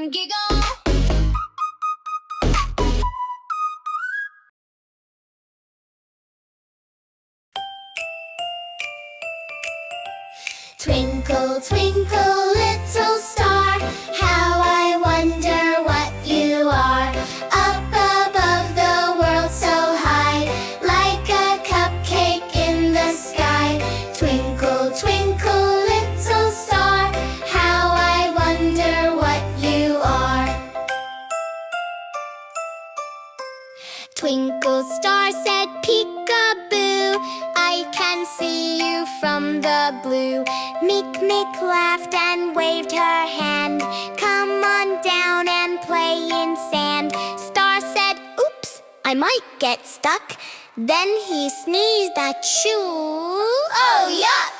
and giggle. Twinkle, twinkle, little star, how I wonder what you are. Up above the world so high, like a cupcake in the sky. Twinkle, twinkle, little star, how I wonder what you are. Twinkle star said peekaboo, I can see you from the blue. Mikmik laughed and waved her hand, come on down and play in sand. Star said, oops, I might get stuck. Then he sneezed at shoo. Oh, yuck!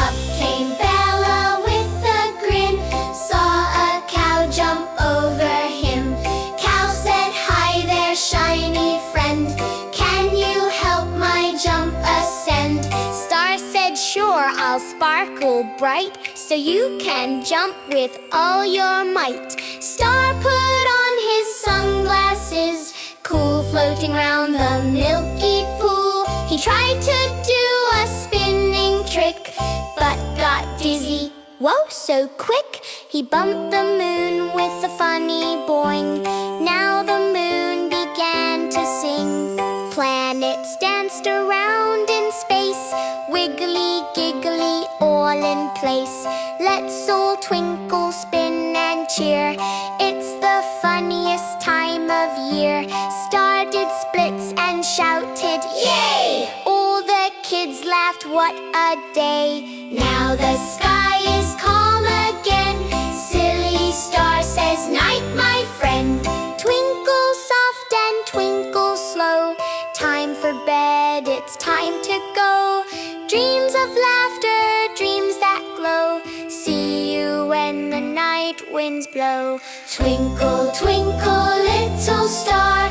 Up came Bela with a grin, saw a cow jump over him. Cow said, hi there, shiny friend, can you help my jump ascend? Star said, sure, I'll sparkle bright, so you can jump with all your might. Star put on his sunglasses, cool floating round the milky pool. He tried to do a spinning trick, but got dizzy, whoa, so quick. He bumped the moon with a funny boing. Now the moon began to sing. Planets danced around in space, wiggly, giggly, all in place. Let's all twinkle, spin and cheer, it's the funniest time of year. Star did splits and shouted, yay! All the kids laughed, what a day. Now the sky is calm again, silly Star says, night my friend. Twinkle soft and twinkle slow, time for bed, it's time to go. Dreams of laughter, dreams that glow, see you when the night winds blow. Twinkle, twinkle, little star,